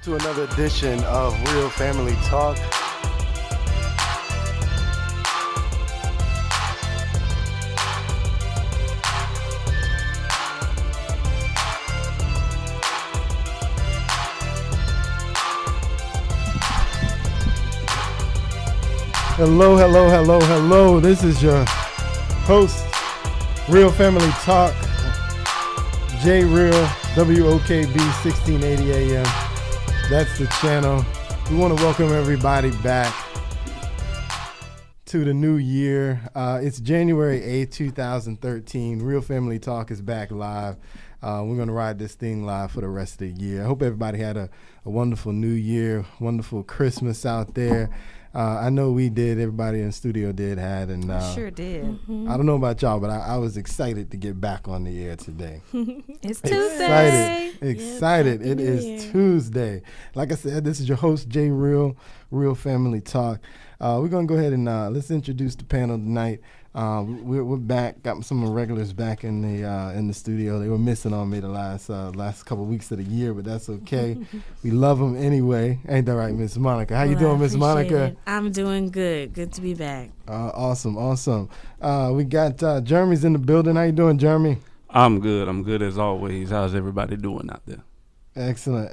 to another edition of Real Family Talk. Hello. This is your host, Real Family Talk, J Real, WOKB 1680 AM. That's the channel. We want to welcome everybody back to the new year. It's January 8th, 2013. Real Family Talk is back live. We're going to ride this thing live for the rest of the year. I hope everybody had a wonderful new year, wonderful Christmas out there. I know we did. Everybody in the studio and sure did. I don't know about y'all, but I was excited to get back on the air today. It's Tuesday. Excited. It is Tuesday. Like I said, this is your host, J Real, Real Family Talk. We're going to go ahead and let's introduce the panel tonight. We're back. Got some of the regulars back in the studio. They were missing on me the last couple of weeks of the year, but that's okay. We love them anyway. Ain't that right, Miss Monica? How you doing, Miss Monica? It. I'm doing good. Good to be back. Awesome. We got Jeremy's in the building. How you doing, Jeremy? I'm good as always. How's everybody doing out there? Excellent.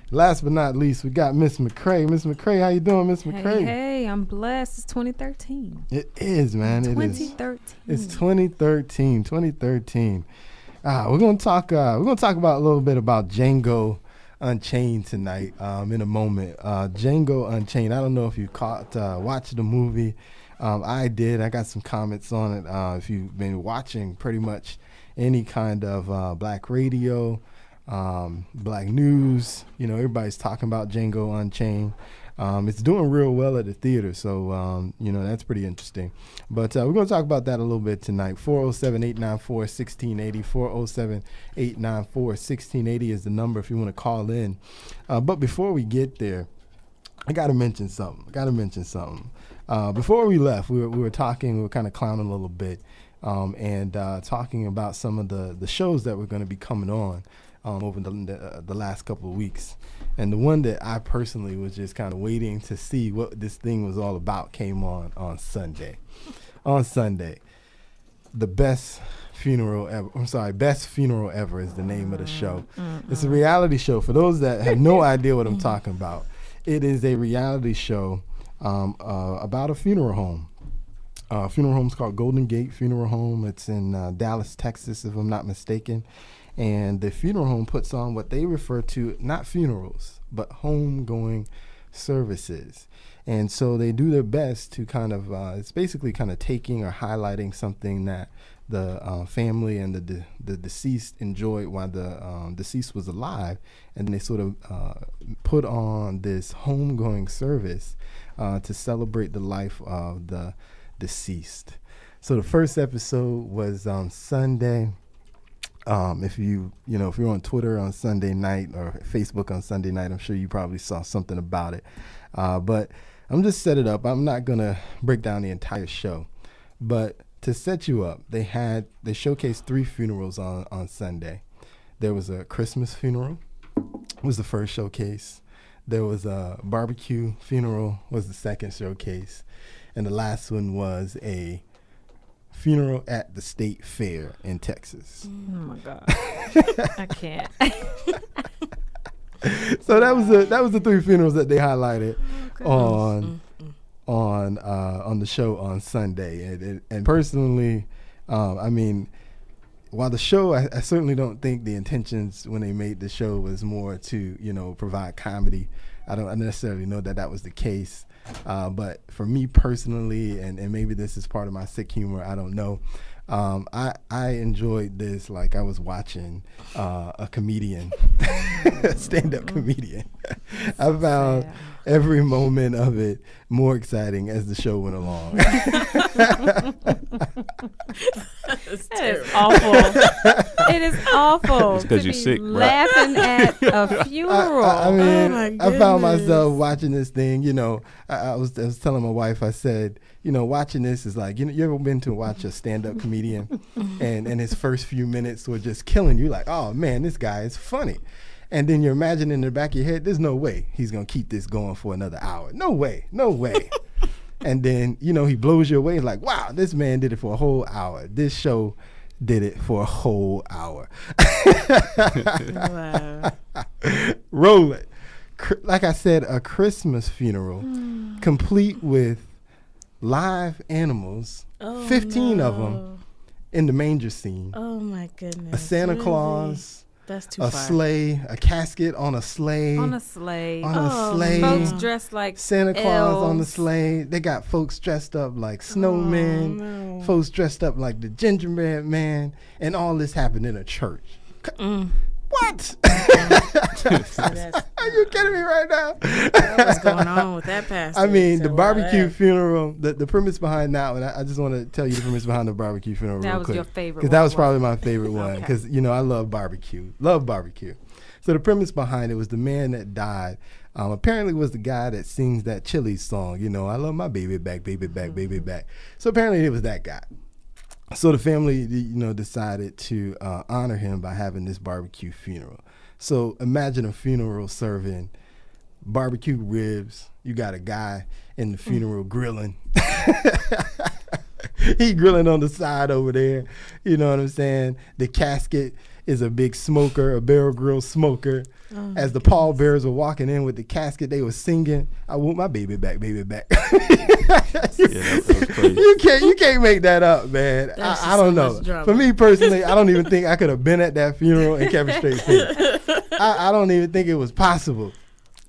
Last but not least, we got Miss McCray. Miss McCray, how you doing, Miss McCray? Hey, I'm blessed. It's 2013. It is, man. 2013. It's 2013. We're gonna talk about a little bit about Django Unchained tonight. In a moment. Django Unchained. I don't know if you watched the movie. I did. I got some comments on it. If you've been watching pretty much any kind of black radio, black news, everybody's talking about Django Unchained. It's doing real well at the theater, so that's pretty interesting. But we're going to talk about that a little bit tonight. 407-894-1680. 407-894-1680 is the number if you want to call in. But before we get there, I got to mention something. Before we left, we were talking, we were kind of clowning a little bit, and talking about some of the shows that were going to be coming on over the last couple of weeks. And the one that I personally was just kind of waiting to see what this thing was all about came on Sunday. The Best Funeral Ever. Best Funeral Ever is the name of the show. It's a reality show. For those that have no idea what I'm talking about, it is a reality show about a funeral home. Funeral home's called Golden Gate Funeral Home. It's in Dallas, Texas, if I'm not mistaken. And the funeral home puts on what they refer to, not funerals, but homegoing services. And so they do their best to kind of, it's basically kind of taking or highlighting something that the family and the deceased enjoyed while the deceased was alive. And they sort of put on this homegoing service to celebrate the life of the deceased. So the first episode was on Sunday. If you're on Twitter on Sunday night or Facebook on Sunday night, I'm sure you probably saw something about it. But I'm just set it up. I'm not gonna break down the entire show, but to set you up, they showcased 3 funerals on Sunday. There was a Christmas funeral, was the first showcase. There was a barbecue funeral, was the second showcase, and the last one was a funeral at the state fair in Texas. Oh my God. I can't. So that was the 3 funerals that they highlighted on the show on Sunday. And personally, while the show, I certainly don't think the intentions when they made the show was more to provide comedy. I don't necessarily know that was the case. But for me personally, and maybe this is part of my sick humor, I don't know. I enjoyed this like I was watching a comedian, a stand-up comedian. I found every moment of it more exciting as the show went along. That is awful. It is awful. It's because you're sick, bro. Laughing at a funeral. I found myself watching this thing. I was telling my wife. I said, watching this is like, you ever been to watch a stand-up comedian, and his first few minutes were just killing you. Like, oh man, this guy is funny. And then you're imagining in the back of your head, there's no way he's going to keep this going for another hour. No way. And then, he blows you away like, wow, this man did it for a whole hour. This show did it for a whole hour. Wow. Roll it. Like I said, a Christmas funeral, complete with live animals, 15 of them in the manger scene. Oh my goodness. A Santa Claus. That's too a far. sleigh, a casket on a sleigh. On a sleigh. Sleigh. Folks dressed like Santa Claus on the elves. sleigh. They got folks dressed up like snowmen. no. Folks dressed up like the gingerbread man. And all this happened in a church. What? Are you kidding me right now? What's going on with that pastor? I mean, the Tell barbecue all that. funeral, the premise behind that one, I just want to tell you the premise behind the barbecue funeral That real was quick. your favorite Because that one, was probably wasn't my favorite one. Okay. Because, I love barbecue. So the premise behind it was the man that died apparently was the guy that sings that Chili's song, I love my baby back, baby back, baby back. So apparently it was that guy. So the family, decided to honor him by having this barbecue funeral. So imagine a funeral serving barbecue ribs. You got a guy in the funeral grilling. He grilling on the side over there. You know what I'm saying? The casket is a big smoker, a barrel grill smoker. As the pallbearers were walking in with the casket, they were singing, I want my baby back, baby back. That was crazy. You can't make that up, man. That's I just don't so know. much drama. For me personally, I don't even think I could have been at that funeral and kept a straight face. I don't even think it was possible.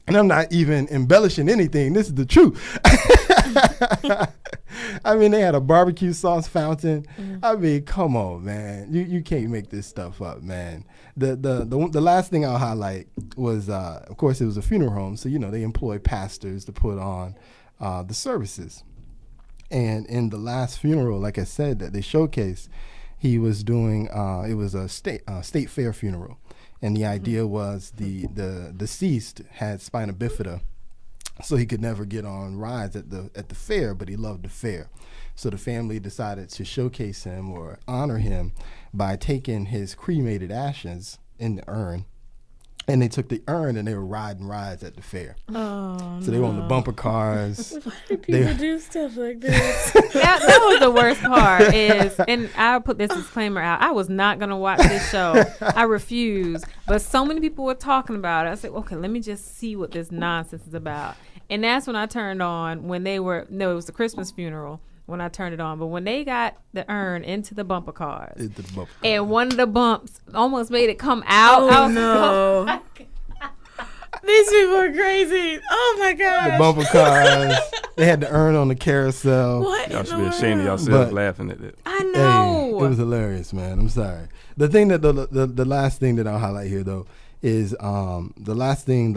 And I'm not even embellishing anything. This is the truth. I mean, they had a barbecue sauce fountain. I mean, come on, man. You can't make this stuff up, man. The last thing I'll highlight was, of course, it was a funeral home. So, they employ pastors to put on the services. And in the last funeral, like I said, that they showcased, he was doing, it was a state fair funeral. And the idea was the deceased had spina bifida, so he could never get on rides at the fair, but he loved the fair. So the family decided to showcase him or honor him by taking his cremated ashes in the urn. And they took the urn and they were riding rides at the fair. Oh, So they were on the bumper cars. Why do people do stuff like this? That was the worst part is, and I'll put this disclaimer out, I was not going to watch this show. I refused. But so many people were talking about it. I said, okay, let me just see what this nonsense is about. And that's when I turned on it was the Christmas funeral when I turned it on. But when they got the urn into the bumper cars, and one of the bumps almost made it come out. Oh, no. These people are crazy. Oh, my God. The bumper cars. They had the urn on the carousel. What? Y'all in should the be ashamed of world? yourselves But- laughing at it. I Hey, know. it was hilarious, man. I'm sorry. The thing that the last thing that I'll highlight here though is the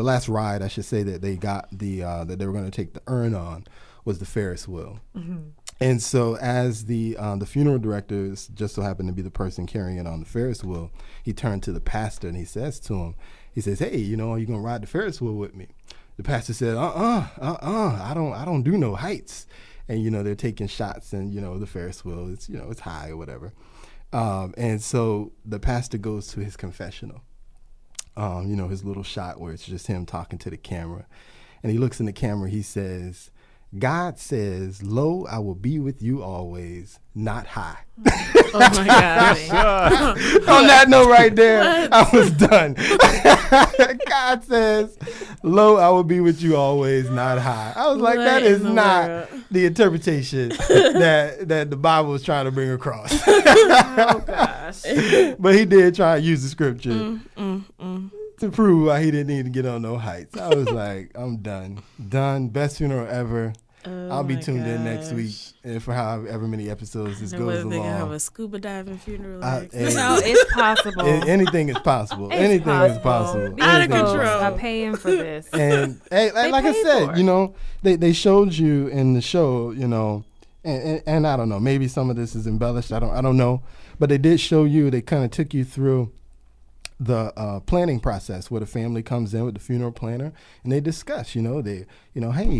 last ride I should say that they got that they were going to take the urn on was the Ferris wheel. And so as the funeral director just so happened to be the person carrying it on the Ferris wheel, he turned to the pastor and he says to him, he says, "Hey, are you going to ride the Ferris wheel with me?" The pastor said, I don't do no heights. And, they're taking shots and, the Ferris wheel, it's high or whatever. And so the pastor goes to his confessional, his little shot where it's just him talking to the camera. And he looks in the camera, he says, "God says, lo, I will be with you always, not high." Oh, my God. On that note right there, I was done. God says, "Lo, I will be with you always, not high." I was like, What that is in the not world? the interpretation that the Bible was trying to bring across. Oh, gosh. But he did try to use the scripture to prove why he didn't need to get on no heights. I was like, I'm done. Done. Best funeral ever. Oh, I'll be my tuned in next gosh. week and for however many episodes this And goes whether they gonna have along. a scuba diving funeral next. hey. No, it's possible. Anything is possible. It's Anything is possible. These Out of Anything is control. folks possible. are paying for this. And hey, like I paid said, for it. they showed you in the show, and I don't know, maybe some of this is embellished. I don't know, but they did show you. They kind of took you through the planning process where the family comes in with the funeral planner and they discuss, hey,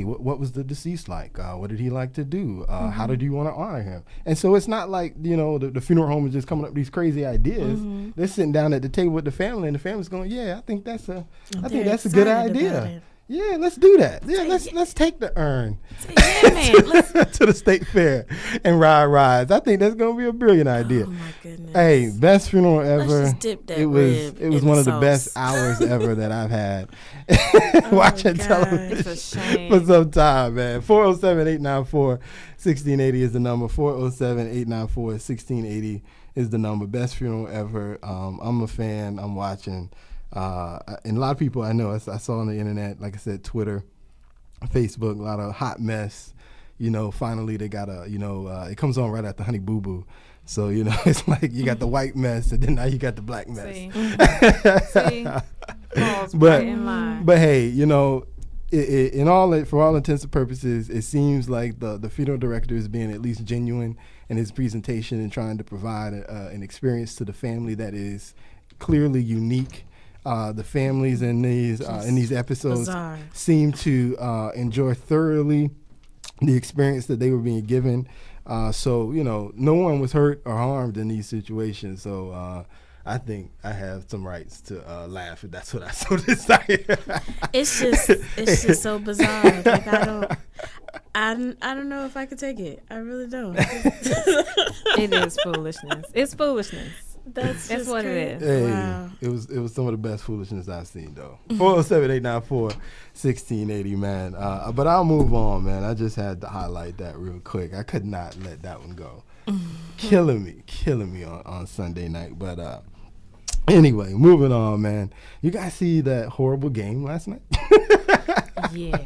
what was the deceased like? What did he like to do? How did you want to honor him? And so it's not like, the funeral home is just coming up with these crazy ideas. They're sitting down at the table with the family and the family's going, yeah, I think that's a good idea. Yeah, let's do that. Yeah, let's take the urn to the state fair and ride rides. I think that's gonna be a brilliant idea. Oh my goodness! Hey, best funeral ever. Let's just dip that it was one of the best hours ever that I've had watching television it's a shame. for some time, man. 407-894-1680 is the number. 407-894-1680 is the number. Best funeral ever. I'm a fan. I'm watching. And a lot of people I know, I saw on the internet, like I said, Twitter, Facebook, a lot of hot mess. Finally they got it comes on right after Honey Boo Boo. So, it's like you got the white mess and then now you got the black mess. See? Falls right in line. But hey, for all intents and purposes, it seems like the funeral director is being at least genuine in his presentation and trying to provide an experience to the family that is clearly unique. The families in these episodes bizarre. seem to enjoy thoroughly the experience that they were being given. So no one was hurt or harmed in these situations. So I think I have some rights to laugh if that's what I so desire. It's just so bizarre. Like I don't know if I could take it. I really don't. It is foolishness. It's foolishness. That's what crazy. it is. Hey, Wow. it was some of the best foolishness I've seen though. 407-894-1680, man. But I'll move on, man. I just had to highlight that real quick. I could not let that one go. Killing me on Sunday night. But anyway, moving on, man. You guys see that horrible game last night? Yeah.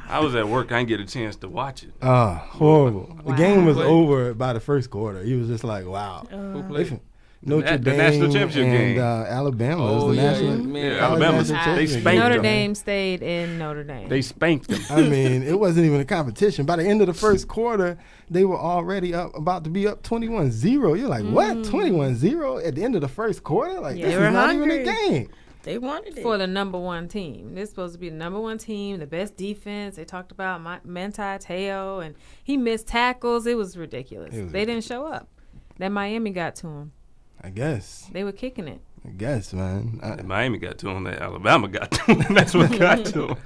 I was at work. I didn't get a chance to watch it. Horrible. Wow. The game was Wait. over by the first quarter. He was just like, wow. Who played? Notre The Dame national championship and game. Alabama. Oh, It was the yeah, national, man. college Alabama, national they championship spanked game. Notre them. Dame stayed in Notre Dame. They spanked them. I mean, it wasn't even a competition. By the end of the first quarter, they were already about to be up 21-0. You're like, what? 21-0 at the end of the first quarter? Like, Yeah, this they is were not even a hungry. game. They wanted it. For the number one team. They're supposed to be the number one team, the best defense. They talked about Manti Te'o, and he missed tackles. It was ridiculous. They didn't show up. That Miami got to him. I guess. They were kicking it. Man. And Miami got to him. That Alabama got to him. That's what got to him.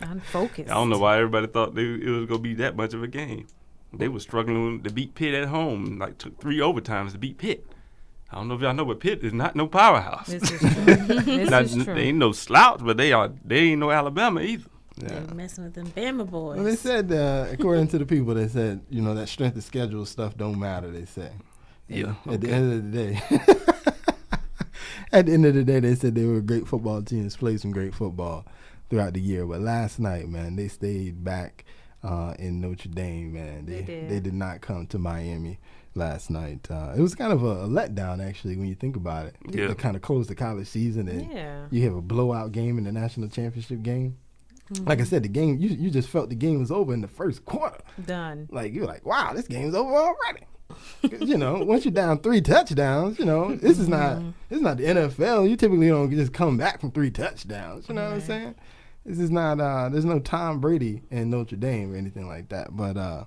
Unfocused. I don't know why everybody thought it was going to be that much of a game. They were struggling to beat Pitt at home. Like, took 3 overtimes to beat Pitt. I don't know if y'all know, but Pitt is not no powerhouse. This is true. They ain't no slouch, but they ain't no Alabama either. They were messing with them Bama boys. Well, they said, according to the people, they said, that strength of schedule stuff don't matter, they say. Yeah. At the end of the day. At the end of the day, they said they were a great football team that's played some great football throughout the year. But last night, man, they stayed back in Notre Dame, man. They did not come to Miami last night. It was kind of a letdown, actually, when you think about it. Yeah. They kind of closed the college season, and you have a blowout game in the national championship game. Like I said, the game, you just felt the game was over in the first quarter. Done. Like, you're like, wow, this game's over already. Once you're down 3 touchdowns, this is not the NFL. You typically don't just come back from 3 touchdowns. You know what I'm saying? This is not. There's no Tom Brady in Notre Dame or anything like that. But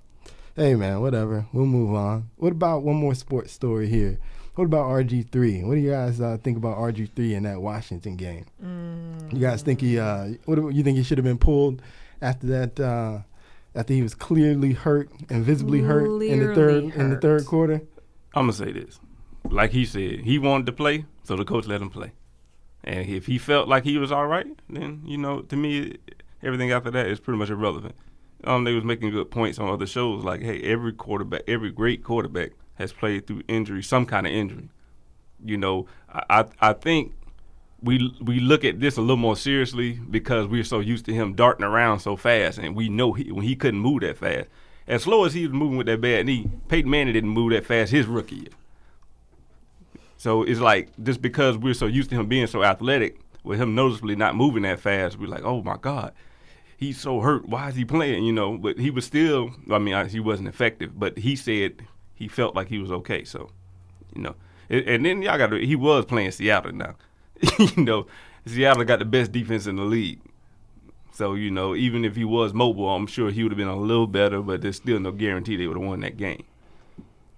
hey, man, whatever. We'll move on. What about one more sports story here? What about RG3? What do you guys think about RG3 in that Washington game? You guys think you think he should have been pulled after that? After he was clearly hurt and visibly hurt in the third quarter? I'm gonna say this, like he said, he wanted to play, so the coach let him play. And if he felt like he was all right, then to me, everything after that is pretty much irrelevant. They was making good points on other shows, like, hey, every great quarterback has played through injury, some kind of injury. I think we look at this a little more seriously because we're so used to him darting around so fast, and we know when he couldn't move that fast. As slow as he was moving with that bad knee, Peyton Manning didn't move that fast his rookie year. So it's like, just because we're so used to him being so athletic, with him noticeably not moving that fast, we're like, oh my God, he's so hurt. Why is he playing? But he was still, he wasn't effective, but he said he felt like he was okay. So, and then he was playing Seattle now. you know, Seattle got the best defense in the league. So, you know, even if he was mobile, I'm sure he would have been a little better, but there's still no guarantee they would have won that game.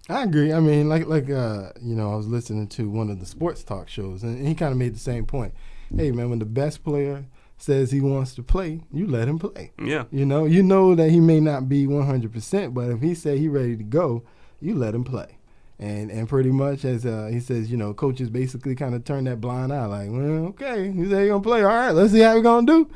I agree. I mean, like you know, I was listening to one of the sports talk shows, and he kind of made the same point. Hey, man, when the best player says he wants to play, you let him play. Yeah. You know that he may not be 100%, but if he say he ready to go, you let him play. And pretty much, as he says, you know, coaches basically kind of turn that blind eye, like, well, okay, he said he gonna play. All right, let's see how he gonna do.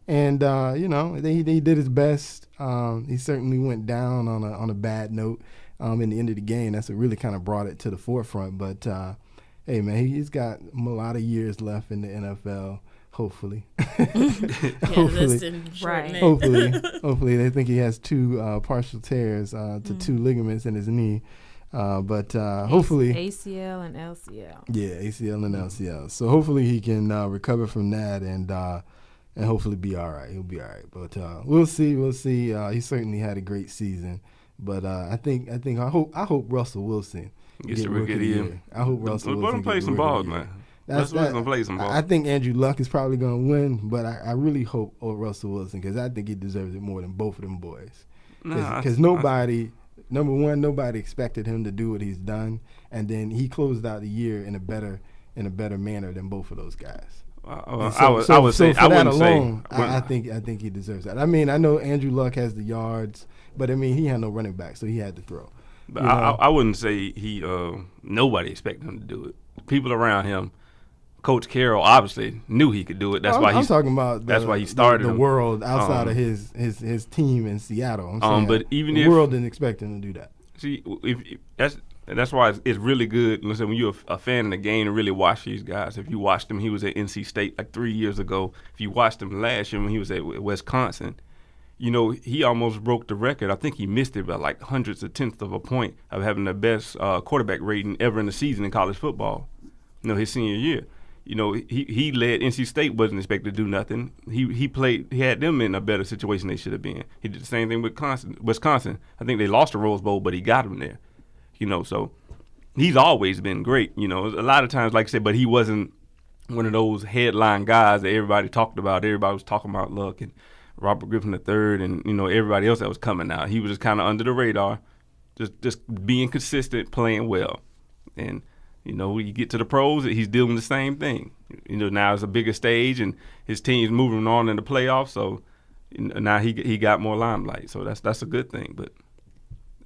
And you know, he did his best. He certainly went down on a bad note in the end of the game. That's what really kind of brought it to the forefront. But hey, man, he's got a lot of years left in the NFL. Hopefully, hopefully they think he has two partial tears to two ligaments in his knee. But hopefully ACL and LCL. Yeah, ACL and LCL. So hopefully he can recover from that and hopefully be all right. He'll be all right. But we'll see. He certainly had a great season. But I hope Russell Wilson gets the rookie of the year. I hope Russell Wilson play some balls, man. Russell Wilson play some balls. I think Andrew Luck is probably going to win, but I really hope Russell Wilson, because I think he deserves it more than both of them boys. Because nobody expected him to do what he's done, and then he closed out the year in a better manner than both of those guys. I think he deserves that. I mean, I know Andrew Luck has the yards, but I mean, he had no running back, so he had to throw. But I wouldn't say nobody expected him to do it. People around him, Coach Carroll obviously knew he could do it. That's why I'm talking about. That's why he started the world outside of his team in Seattle. I'm saying but even the if world didn't expect him to do that. See, that's why it's really good. Listen, when you're a fan of the game and really watch these guys. If you watched him, he was at NC State like 3 years ago. If you watched him last year when he was at Wisconsin, you know, he almost broke the record. I think he missed it by like hundredths of tenths of a point of having the best quarterback rating ever in the season in college football. You know, his senior year. You know, he led NC State, wasn't expected to do nothing. He had them in a better situation they should have been. He did the same thing with Wisconsin. I think they lost the Rose Bowl, but he got them there. You know, so he's always been great. You know, a lot of times, like I said, but he wasn't one of those headline guys that everybody talked about. Everybody was talking about Luck and Robert Griffin III and, you know, everybody else that was coming out. He was just kind of under the radar, just being consistent, playing well. And you know, you get to the pros, he's doing the same thing. You know, now it's a bigger stage, and his team's moving on in the playoffs. So now he got more limelight. So that's a good thing. But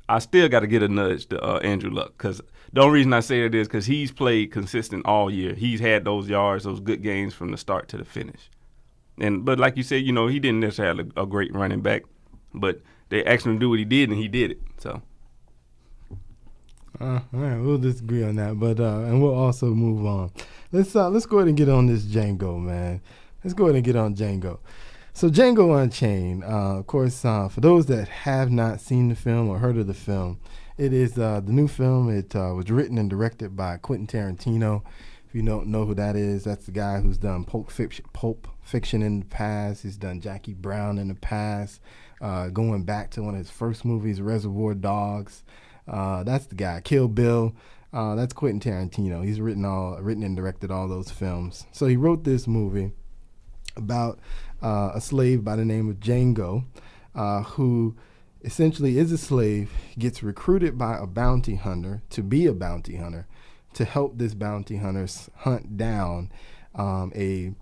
I still got to get a nudge to Andrew Luck, because the only reason I say it is because he's played consistent all year. He's had those yards, those good games from the start to the finish. But like you said, you know, he didn't necessarily have a great running back, but they asked him to do what he did, and he did it. So. All right, we'll disagree on that, but and we'll also move on. Let's go ahead and get on this Django, man. Let's go ahead and get on Django. So Django Unchained, of course, for those that have not seen the film or heard of the film, it is the new film. It was written and directed by Quentin Tarantino. If you don't know who that is, that's the guy who's done Pulp Fiction in the past. He's done Jackie Brown in the past, going back to one of his first movies, Reservoir Dogs. That's the guy. Kill Bill. That's Quentin Tarantino. He's written and directed all those films. So he wrote this movie about a slave by the name of Django, who essentially is a slave, gets recruited by a bounty hunter to be a bounty hunter, to help this bounty hunter hunt down a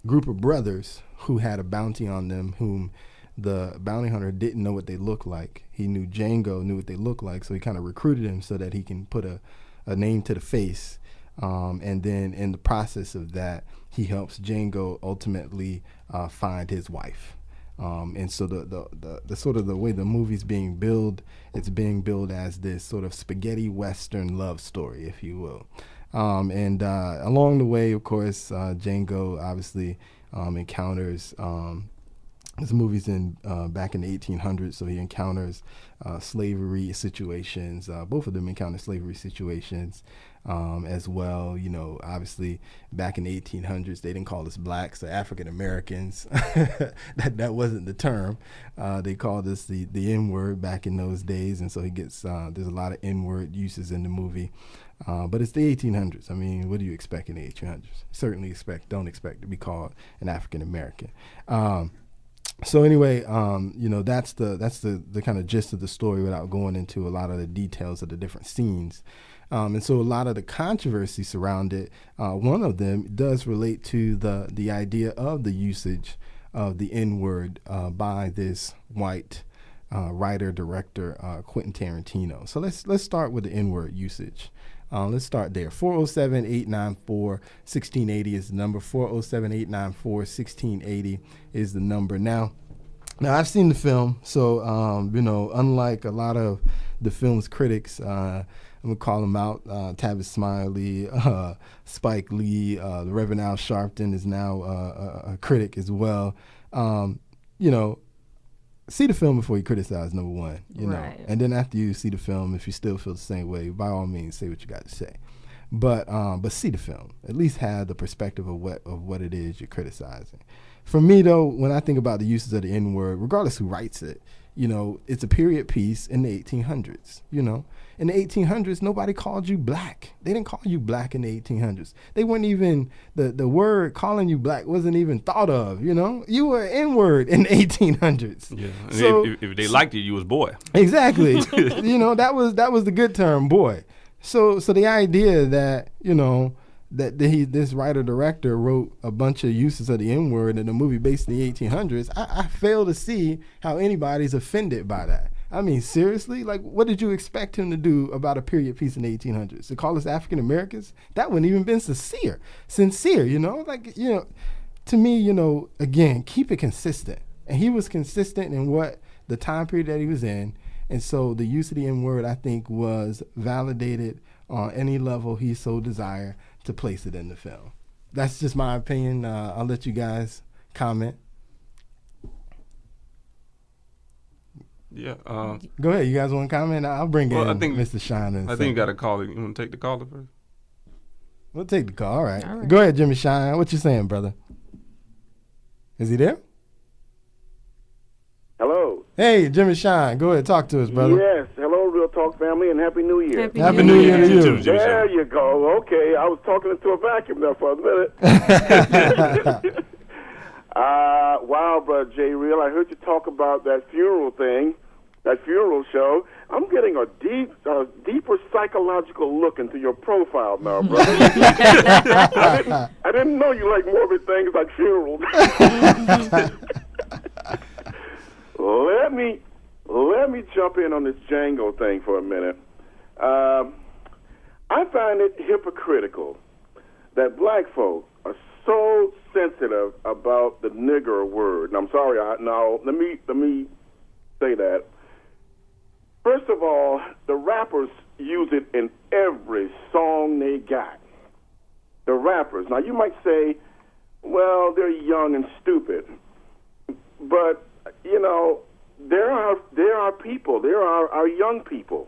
group of brothers who had a bounty on them, whom the bounty hunter didn't know what they looked like. He knew Django knew what they looked like, so he kind of recruited him so that he can put a name to the face. And then in the process of that, he helps Django ultimately find his wife. And so the sort of the way the movie's being billed, it's being billed as this sort of spaghetti western love story, if you will. And along the way, of course, Django obviously encounters This movie's in back in the 1800s, so he encounters slavery situations. Both of them encounter slavery situations as well. You know, obviously, back in the 1800s, they didn't call us blacks or African Americans. that wasn't the term. They called us the N-word back in those days, and so he gets there's a lot of N-word uses in the movie. But it's the 1800s. I mean, what do you expect in the 1800s? Certainly don't expect to be called an African American. So anyway, you know, that's the kind of gist of the story without going into a lot of the details of the different scenes. And so a lot of the controversy surrounding one of them does relate to the idea of the usage of the N-word by this white writer, director, Quentin Tarantino. So let's start with the N-word usage. Let's start there. 407-894-1680 is the number. 407-894-1680 is the number. Now I've seen the film, so you know, unlike a lot of the film's critics, I'm gonna call them out. Tavis Smiley, Spike Lee, the Reverend Al Sharpton is now a critic as well. You know, see the film before you criticize, number one, you know. And then after you see the film, if you still feel the same way, by all means, say what you got to say. But see the film. At least have the perspective of what it is you're criticizing. For me, though, when I think about the uses of the N-word, regardless who writes it, you know, it's a period piece in the 1800s, you know. In the 1800s, nobody called you black. They didn't call you black in the 1800s. They weren't even, the word calling you black wasn't even thought of, you know. You were N-word in the 1800s. Yeah. So, if they liked you was boy. Exactly. You know, that was the good term, boy. So the idea that, you know, that this writer-director wrote a bunch of uses of the N-word in a movie based in the 1800s, I fail to see how anybody's offended by that. I mean, seriously? Like, what did you expect him to do about a period piece in the 1800s? To call us African Americans? That wouldn't even been sincere, you know? Like, you know, to me, you know, again, keep it consistent. And he was consistent in what the time period that he was in. And so the use of the N-word, I think, was validated on any level he so desire to place it in the film. That's just my opinion. I'll let you guys comment. Yeah. Go ahead. You guys want to comment? I'll bring in Mr. Shine. I think you got to call it. You want to take the caller first? We'll take the call. All right. Go ahead, Jimmy Shine. What you saying, brother? Is he there? Hello. Hey, Jimmy Shine. Go ahead. Talk to us, brother. Yes. Hello, Real Talk family, and Happy New Year. Happy New Year to you. There you go. Okay. I was talking into a vacuum there for a minute. Wow, brother J. Real, I heard you talk about that funeral thing, that funeral show. I'm getting a deeper psychological look into your profile now, brother. I didn't know you like morbid things like funerals. Let me jump in on this Django thing for a minute. I find it hypocritical that black folk are so sensitive about the nigger word. And I'm sorry, let me say that. First of all, the rappers use it in every song they got. The rappers. Now you might say, well, they're young and stupid. But, you know, there are people, there are our young people.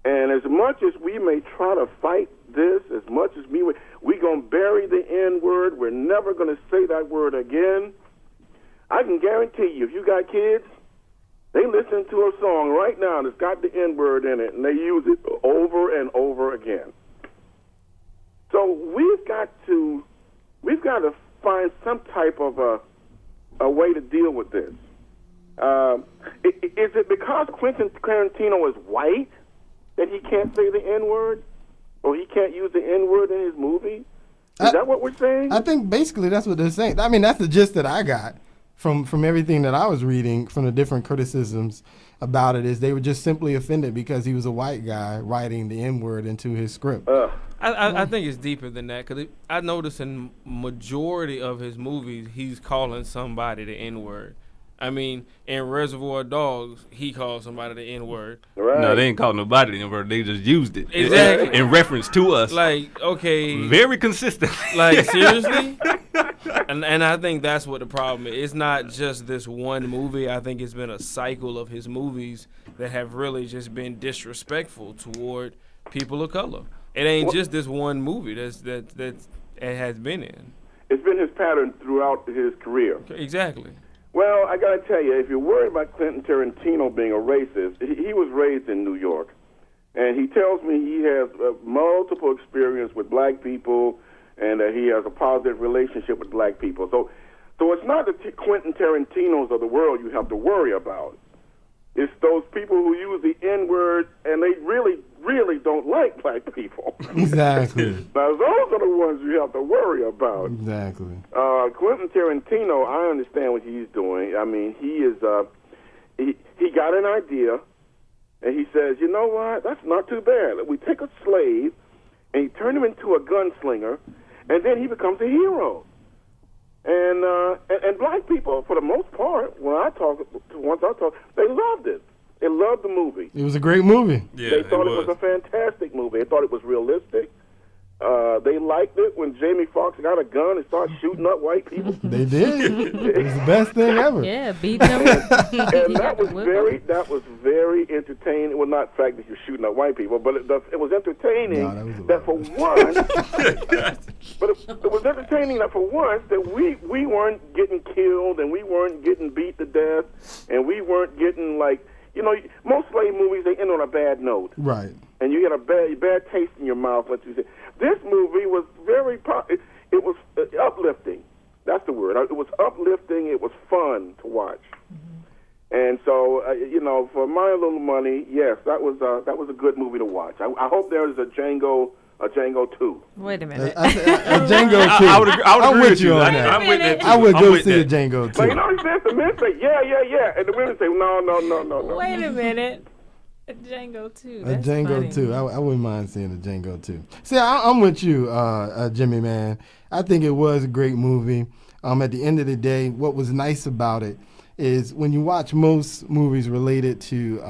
And as much as we may try to fight this, as much as we're going to bury the N-word, we're never going to say that word again. I can guarantee you, if you got kids, they listen to a song right now that's got the N-word in it, and they use it over and over again. So we've got to find some type of a way to deal with this. Is it because Quentin Tarantino is white that he can't say the N-word? Or he can't use the N-word in his movie? Is that what we're saying? I think basically that's what they're saying. I mean, that's the gist that I got from everything that I was reading, from the different criticisms about it, is they were just simply offended because he was a white guy writing the N-word into his script. I think it's deeper than that, because I notice in majority of his movies, he's calling somebody the N-word. I mean, in Reservoir Dogs, he called somebody the N-word. Right. No, they ain't called nobody the N-word. They just used it. Exactly. In reference to us. Like, okay. Very consistent. Like, seriously? And I think that's what the problem is. It's not just this one movie. I think it's been a cycle of his movies that have really just been disrespectful toward people of color. It ain't just this one movie that it has been in. It's been his pattern throughout his career. Exactly. Well, I got to tell you, if you're worried about Quentin Tarantino being a racist, he was raised in New York. And he tells me he has multiple experience with black people and that he has a positive relationship with black people. So it's not the Quentin Tarantinos of the world you have to worry about. It's those people who use the N-word and they really, really don't like black people. Exactly. Now, those are the ones you have to worry about. Exactly. Quentin Tarantino, I understand what he's doing. I mean, he is he got an idea, and he says, you know what, that's not too bad. We take a slave, and you turn him into a gunslinger, and then he becomes a hero. And black people, for the most part, once I talk, they loved it. They loved the movie. It was a great movie. Yeah, They thought it was a fantastic movie. They thought it was realistic. They liked it when Jamie Foxx got a gun and started shooting up white people. They did. It was the best thing ever. Yeah, beat them. And that was very entertaining. Well, not the fact that you're shooting at white people, but it was entertaining that for once. But it was entertaining that for once that we weren't getting killed and we weren't getting beat to death and we weren't getting most slave movies, they end on a bad note. Right. And you get a bad taste in your mouth. This movie was it was uplifting. That's the word. It was uplifting. It was fun to watch. Mm-hmm. And so, for my little money, yes, that was a good movie to watch. I hope there's a Django 2. Wait a minute. A Django 2. I would agree with you on that. I'm with that. I would go see a Django 2. But you know what he says? The men say, yeah. And the women say, no. Wait a minute. A Django 2. A That's Django funny. 2. I wouldn't mind seeing a Django 2. See, I'm with you, Jimmy, man. I think it was a great movie. At the end of the day, what was nice about it is when you watch most movies related to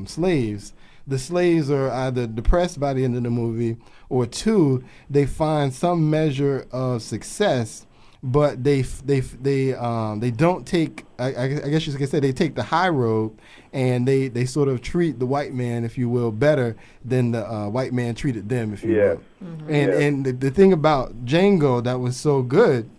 slaves, the slaves are either depressed by the end of the movie, or two, they find some measure of success, but they don't take. I guess you could say they take the high road, and they sort of treat the white man, if you will, better than the white man treated them, if you will. Mm-hmm. And the thing about Django that was so good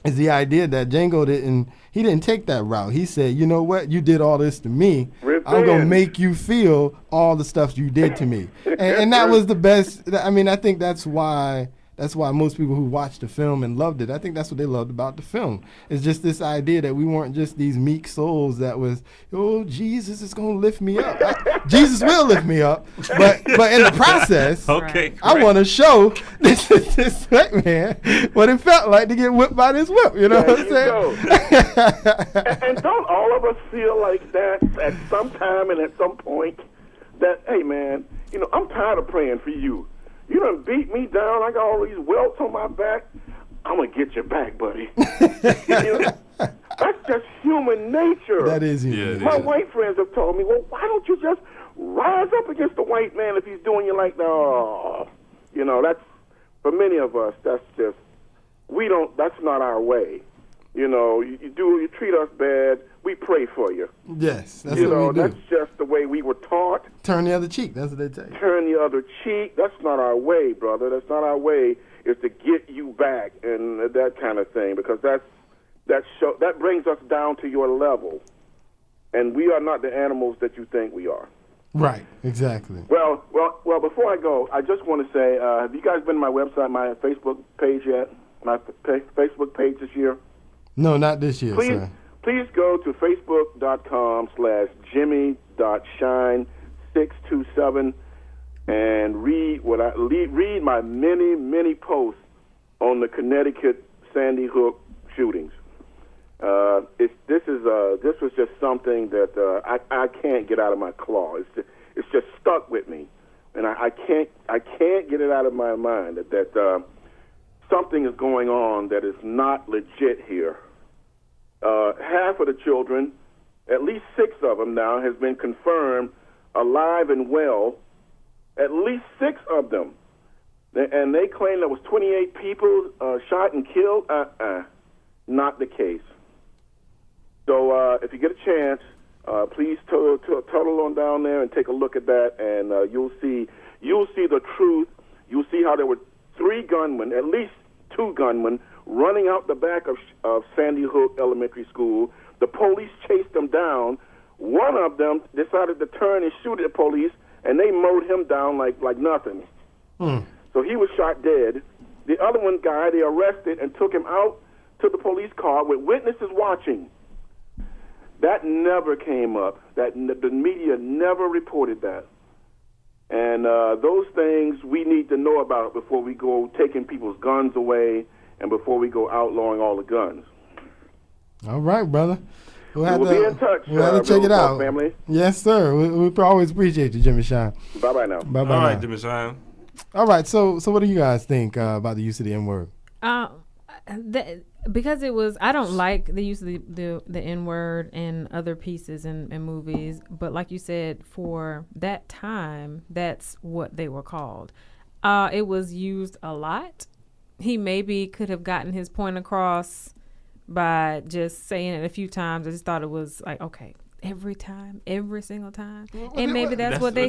is the idea that Django didn't take that route. He said, you know what, you did all this to me. I'm going to make you feel all the stuff you did to me. And that was the best. I mean, I think that's why most people who watched the film and loved it, I think that's what they loved about the film. It's just this idea that we weren't just these meek souls that was, oh, Jesus is going to lift me up. Jesus will lift me up. But in the process, okay, I want to show this white man what it felt like to get whipped by this whip. You know what I'm saying? And don't all of us feel like that at some time and at some point that, hey, man, I'm tired of praying for you. You done beat me down. I got all these welts on my back. I'm going to get your back, buddy. That's just human nature. That is human nature. My white friends have told me, well, why don't you just rise up against the white man if he's doing you like that? Oh. That's, for many of us, that's not our way. You treat us bad, we pray for you. Yes, that's what we do. That's just the way we were taught. Turn the other cheek, that's what they say. Turn the other cheek, that's not our way, brother. That's not our way, is to get you back and that kind of thing, because that brings us down to your level. And we are not the animals that you think we are. Right, exactly. Well, before I go, I just want to say, have you guys been to my website, my Facebook page yet? My Facebook page this year? No, not this year, sir. Please go to facebook.com/jimmy.shine627 and read my many posts on the Connecticut Sandy Hook shootings. This was just something that I can't get out of my claw. It's just stuck with me, and I can't get it out of my mind that something is going on that is not legit here. Half of the children, at least 6 of them now, has been confirmed alive and well. At least 6 of them. And they claim there was 28 people shot and killed. not the case. So if you get a chance, please tunnel on down there and take a look at that, and you'll see the truth. You'll see how there were 3 gunmen, at least 2 gunmen, running out the back of Sandy Hook Elementary School. The police chased them down. One of them decided to turn and shoot at the police, and they mowed him down like nothing. So he was shot dead. The other guy, they arrested and took him out to the police car with witnesses watching. That never came up. The media never reported that. And those things we need to know about before we go taking people's guns away and before we go outlawing all the guns. All right, brother. We'll be in touch. We'll have to check it out. Family. Yes, sir. We always appreciate you, Jimmy Shine. Bye-bye now. Bye-bye All right, now. Jimmy Shine. All right, so what do you guys think about the use of the N-word? Because it was, I don't like the use of the N-word in other pieces and movies, but like you said, for that time, that's what they were called. It was used a lot. He maybe could have gotten his point across by just saying it a few times. I just thought it was like, okay, every single time, and maybe that's how it was.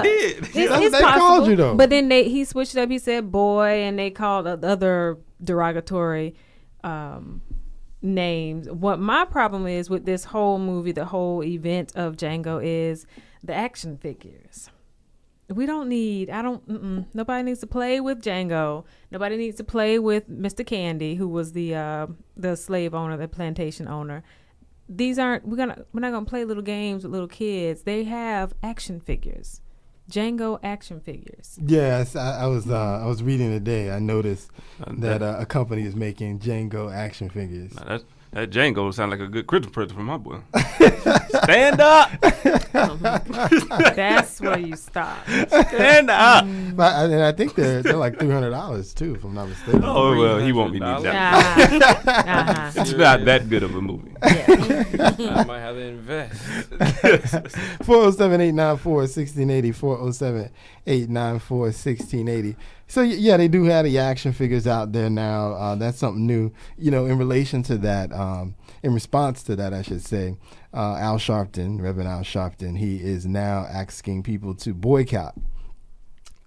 It's They possible, called you though. but then he switched it up. He said boy, and they called other derogatory names. What my problem is with this whole movie, the whole event of Django, is the action figures. We don't need, nobody needs to play with Django. Nobody needs to play with Mr. Candy, who was the slave owner, the plantation owner. We're not gonna play little games with little kids. They have action figures. Django action figures. Yes, I was reading today. I noticed that a company is making Django action figures. That Django sound like a good Christmas present for my boy. Stand up. That's where you stop. Stand up. And I think they're like $300 too, if I'm not mistaken. Oh well, he won't be needing that. It's not that good of a movie. I might have to invest. 407-894-1680, 407-894-1680. So yeah, they do have the action figures out there now. That's something new. In relation to that, in response to that, I should say, Reverend Al Sharpton, he is now asking people to boycott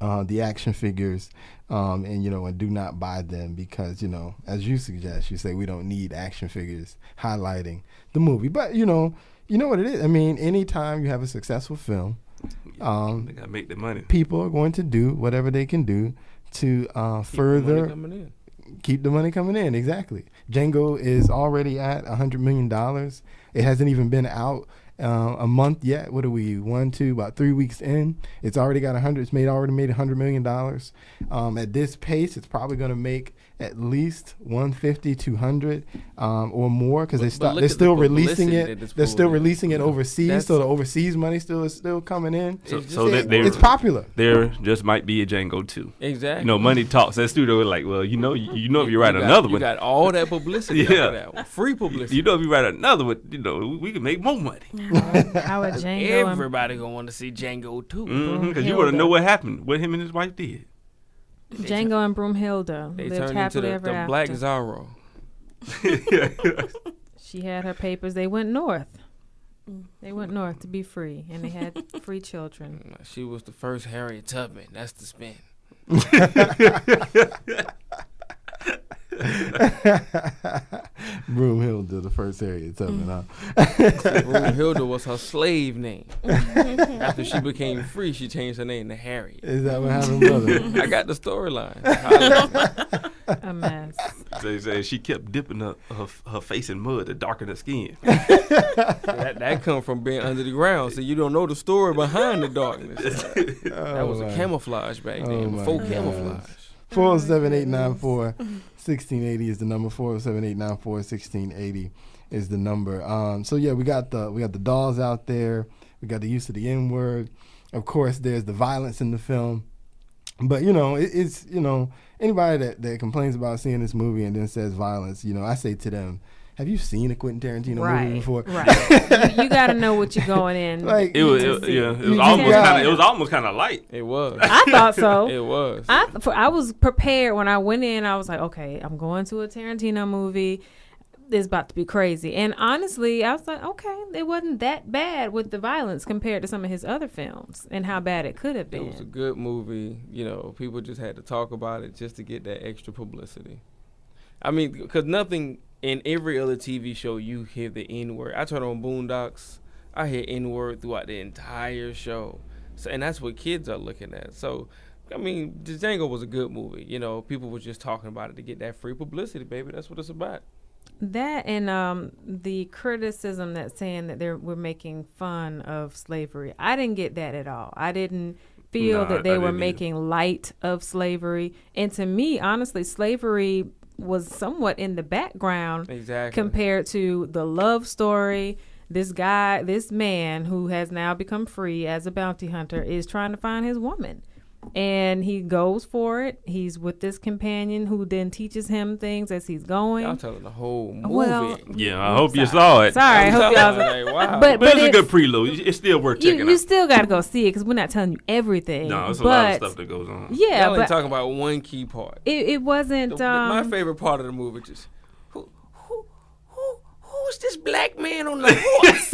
the action figures, and do not buy them because, as you suggest, you say we don't need action figures highlighting the movie. But you know what it is. I mean, anytime you have a successful film, they gotta make the money. people are going to do whatever they can do to further keep the money coming in. Exactly. Django is already at $100 million. It hasn't even been out a month yet. What are we? About 3 weeks in. It's already got already made $100 million. At this pace, it's probably going to make at least 150, 200 or more because they're still releasing it. They're still releasing it overseas, so the overseas money is still coming in. It's popular. There just might be a Django too. Exactly. Money talks. That studio was like, well, if you write another one, you got all that publicity. Yeah, that one. Free publicity. If you write another one, we can make more money. Our Django. Everybody gonna want to see Django too. Because you want to know what happened, what him and his wife did. Django and Broomhilda They lived turned happily into ever the after. Black Zorro. She had her papers. They went north. They went north to be free, and they had free children. She was the first Harriet Tubman. That's the spin. Broomhilda, the first Harriet Tubman, huh? Broomhilda was her slave name. After she became free, she changed her name to Harriet. Is that what happened, brother? I got the storyline. A mess. They say she kept dipping her face in mud to darken her skin. that come from being under the ground, so you don't know the story behind the darkness. That was a camouflage back then, before camouflage. 407-894-1680 is the number. 407-894-1680 is the number. So yeah, we got the dolls out there. We got the use of the N-word. Of course, there's the violence in the film. But it's anybody that complains about seeing this movie and then says violence, I say to them, have you seen a Quentin Tarantino movie before? Right. you got to know what you're going in. Like It was almost kind of light. It was. I thought so. It was. I was prepared when I went in. I was like, okay, I'm going to a Tarantino movie. It's about to be crazy. And honestly, I was like, okay, it wasn't that bad with the violence compared to some of his other films and how bad it could have been. It was a good movie. You know, people just had to talk about it just to get that extra publicity. I mean, because nothing in every other TV show you hear the N-word. I turn on Boondocks, I hear N-word throughout the entire show. So, and that's what kids are looking at. So, I mean, Django was a good movie. You know, people were just talking about it to get that free publicity, baby. That's what it's about. That and the criticism that's saying that we're making fun of slavery. I didn't get that at all. I didn't feel that they were making light of slavery. And to me, honestly, slavery was somewhat in the background compared to the love story. This man who has now become free as a bounty hunter is trying to find his woman. And he goes for it. He's with this companion who then teaches him things as he's going. Y'all telling the whole movie. Well, yeah, I hope you saw it. Sorry, I hope y'all saw it. Wow. But it's a good prelude. It's still worth checking out. You still got to go see it because we're not telling you everything. No, it's a lot of stuff that goes on. Yeah, y'all ain't talking about one key part. It wasn't. My favorite part of the movie just who's this black man on the horse?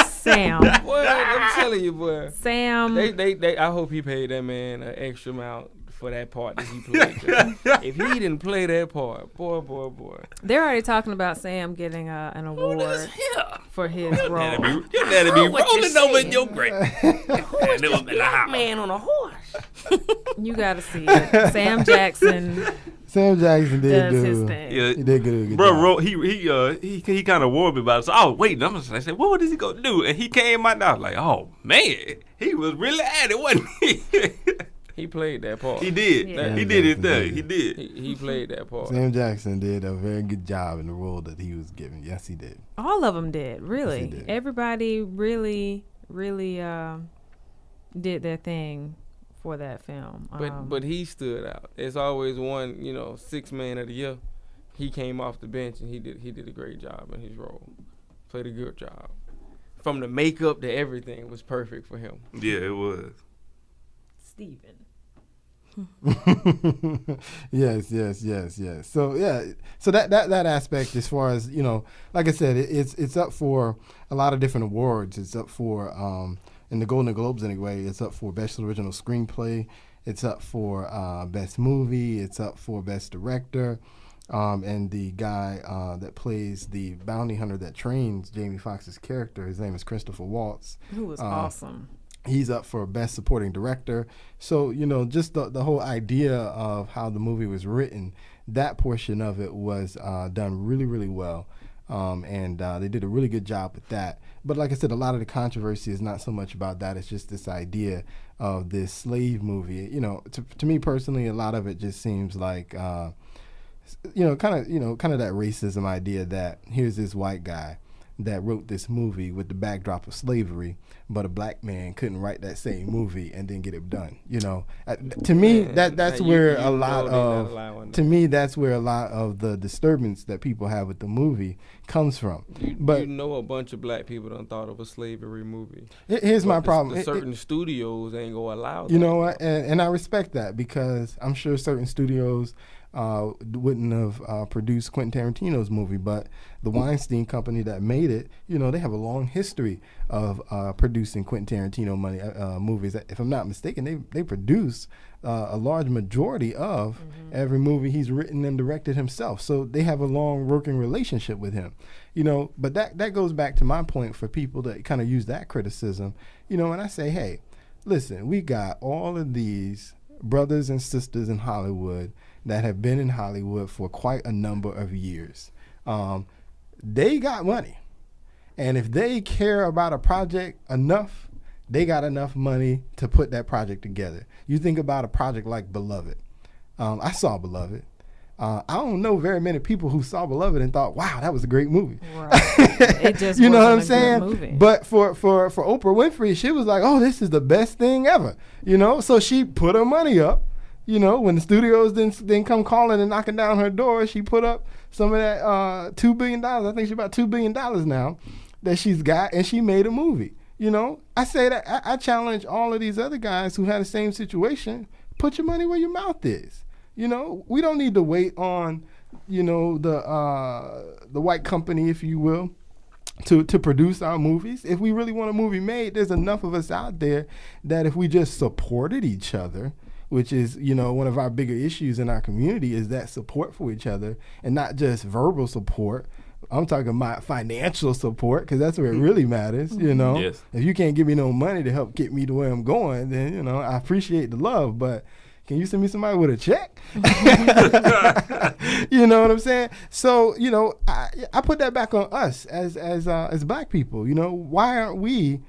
Sam. Boy, I'm telling you, boy. Sam. They I hope he paid that man an extra amount for that part that he played. If he didn't play that part, boy. They're already talking about Sam getting an award for his role. Your daddy be rolling over in your grave. Who's this black man on a horse? You got to see it. Sam Jackson did does good. his thing. Yeah, he did good. Bro, he kind of warned me about it. So I was waiting. I said, what is he gonna do? And he came out. And I was like, oh man, he was really at it, wasn't he? He played that part. He did. Yeah. He did it there. He did. He played that part. Sam Jackson did a very good job in the role that he was given. Yes, he did. All of them did, really. Yes, he did. Everybody really did their thing for that film. But he stood out. There's always one, 6th man of the year. He came off the bench and he did a great job in his role. Played a good job. From the makeup to everything was perfect for him. Yeah, it was. Steven. Yes. So that aspect, as far as like I said, it's up for a lot of different awards. It's up for in the Golden Globes anyway. It's up for Best Original Screenplay. It's up for Best Movie. It's up for Best Director. And the guy that plays the bounty hunter that trains Jamie Foxx's character, his name is Christopher Waltz. Who was awesome. He's up for Best Supporting Director. So, just the whole idea of how the movie was written, that portion of it was done really, really well. And they did a really good job with that. But like I said, a lot of the controversy is not so much about that. It's just this idea of this slave movie. To me personally, a lot of it just seems like, kind of that racism idea that here's this white guy that wrote this movie with the backdrop of slavery, but a black man couldn't write that same movie and then get it done. To me, that's where a lot of the disturbance that people have with the movie comes from. But a bunch of black people done thought of a slavery movie. Here's my problem: certain studios ain't gonna allow. You know what? And I respect that, because I'm sure certain studios wouldn't have produced Quentin Tarantino's movie, but the Weinstein Company that made it, they have a long history of producing Quentin Tarantino movies. If I'm not mistaken, they produce a large majority of every movie he's written and directed himself. So they have a long working relationship with him, But that goes back to my point for people that kind of use that criticism, and I say, hey, listen, we got all of these brothers and sisters in Hollywood that have been in Hollywood for quite a number of years. They got money. And if they care about a project enough, they got enough money to put that project together. You think about a project like Beloved. I saw Beloved. I don't know very many people who saw Beloved and thought, wow, that was a great movie. Right. It just you know what I'm wasn't a saying? good movie. But for Oprah Winfrey, she was like, oh, this is the best thing ever. So she put her money up You know, when the studios didn't come calling and knocking down her door, she put up some of that $2 billion. I think she's about $2 billion now that she's got, and she made a movie. You know, I say that I challenge all of these other guys who had the same situation. Put your money where your mouth is. You know, we don't need to wait on, you know, the white company, if you will, to produce our movies. If we really want a movie made, there's enough of us out there that if we just supported each other, which is, you know, one of our bigger issues in our community is that support for each other, and not just verbal support. I'm talking about financial support, because that's where it really matters, you know. Yes. If you can't give me no money to help get me to where I'm going, then, you know, I appreciate the love, but can you send me somebody with a check? You know what I'm saying? So, you know, I put that back on us as black people. You know, why aren't we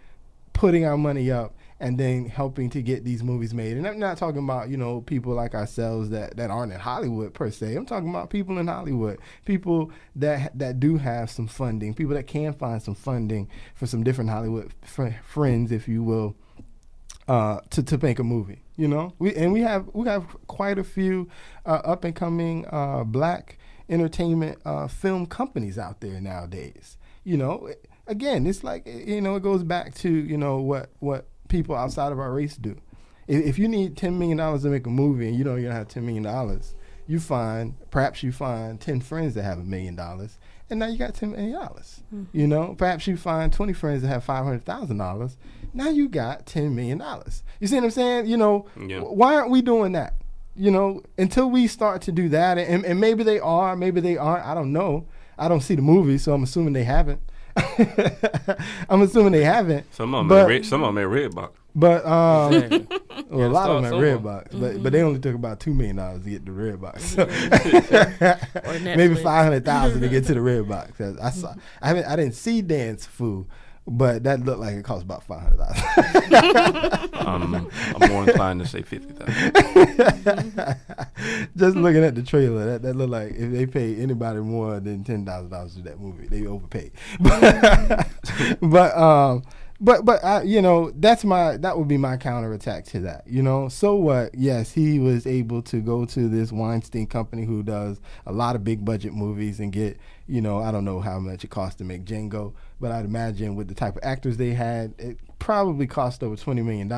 putting our money up and then helping to get these movies made? And I'm not talking about, you know, people like ourselves that aren't in Hollywood per se. I'm talking about people in Hollywood, people that do have some funding, people that can find some funding for some different Hollywood friends, if you will, to make a movie. You know, we have quite a few up and coming black entertainment film companies out there nowadays. You know, again, it's like, you know, it goes back to, you know, what people outside of our race do. If you need $10 million to make a movie and you don't even have $10 million, perhaps you find 10 friends that have $1 million, and now you got $10 million. Mm-hmm. You know, perhaps you find 20 friends that have $500,000. Now you got $10 million. You see what I'm saying? You know, Why aren't we doing that? You know, until we start to do that, and maybe they are, maybe they aren't. I don't know. I don't see the movie, so I'm assuming they haven't. I'm assuming they haven't. Some of them at Redbox. But well, a lot of them at Redbox, but they only took about $2 million to get to Redbox. So maybe $500,000 to get to the Redbox. I didn't see Dance Fu, but that looked like it cost about $500,000. I'm more inclined to say $50,000. Just looking at the trailer, that looked like if they paid anybody more than $10,000 to that movie, they overpaid. But I, you know, that would be my counterattack to that. You know, so what? Yes, he was able to go to this Weinstein company who does a lot of big budget movies and get, you know, I don't know how much it cost to make Django, but I'd imagine with the type of actors they had, it probably cost over $20 million.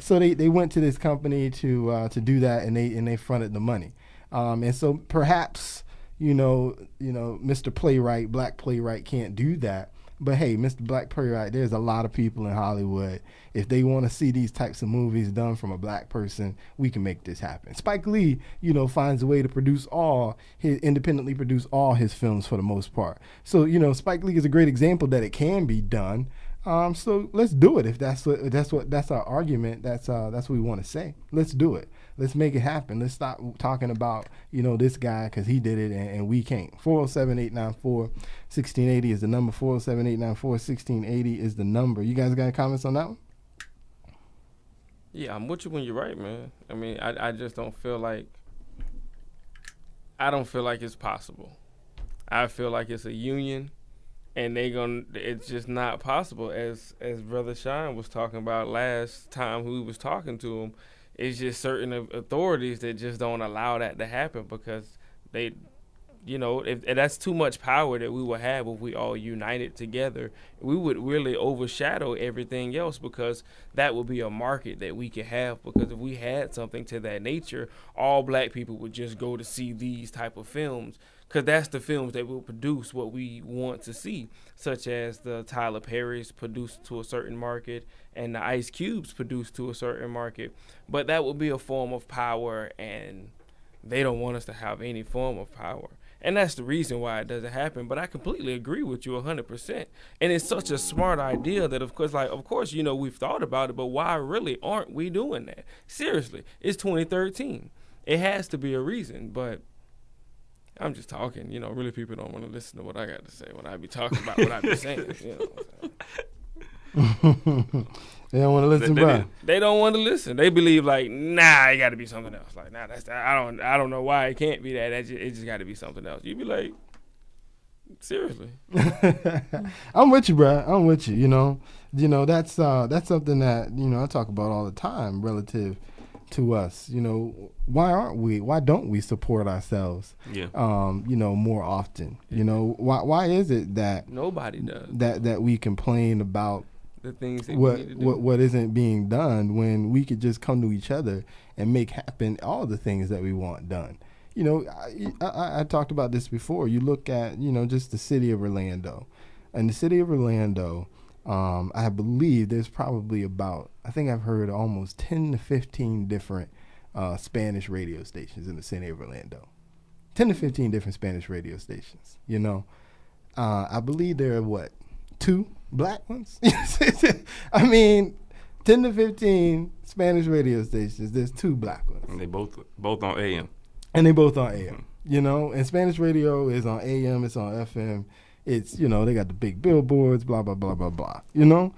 So they went to this company to do that, and they fronted the money. And so perhaps, you know, Mr. Playwright, black playwright can't do that. But hey, Mr. Black Playwright, there's a lot of people in Hollywood. If they want to see these types of movies done from a black person, we can make this happen. Spike Lee, you know, finds a way to independently produce all his films for the most part. So, you know, Spike Lee is a great example that it can be done. So let's do it. If that's our argument, that's what we want to say. Let's do it. Let's make it happen. Let's stop talking about, you know, this guy because he did it and we can't. 407-894-1680 is the number. 407-894-1680 is the number. You guys got any comments on that one? Yeah, I'm with you when you're right, man. I mean, I just don't feel like it's possible. I feel like it's a union, and it's just not possible. As Brother Sean was talking about last time we was talking to him, it's just certain authorities that just don't allow that to happen because they, you know, if that's too much power that we would have if we all united together. We would really overshadow everything else because that would be a market that we could have, because if we had something to that nature, all black people would just go to see these type of films because that's the films that will produce what we want to see, such as the Tyler Perry's produced to a certain market and the Ice Cube's produced to a certain market. But that would be a form of power, and they don't want us to have any form of power. And that's the reason why it doesn't happen. But I completely agree with you 100%. And it's such a smart idea that, of course, you know, we've thought about it, but why really aren't we doing that? Seriously, it's 2013. It has to be a reason, but I'm just talking. You know, really people don't want to listen to what I got to say when I be talking about what I be saying. You know what I'm saying? They don't want to listen, bro. They don't want to listen. They believe like, nah, it got to be something else. Like, nah, I don't know why it can't be that. It just got to be something else. You be like, seriously. I'm with you, bro. I'm with you. You know, that's something that, you know, I talk about all the time relative to us. You know, why don't we support ourselves? Yeah. You know, more often. You know, why is it that Nobody does that we complain about the things that we what need to do. what isn't being done when we could just come to each other and make happen all the things that we want done? You know, I talked about this before. You look at, you know, just the city of Orlando. In the city of Orlando, I believe there's probably about, I think I've heard almost 10 to 15 different Spanish radio stations in the city of Orlando. 10 to 15 different Spanish radio stations, you know. I believe there are, 2 black ones? I mean, 10 to 15 Spanish radio stations, there's 2 black ones. And they both on AM. And they both on AM, you know. And Spanish radio is on AM, it's on FM. It's, you know, they got the big billboards, blah, blah, blah, blah, blah. You know,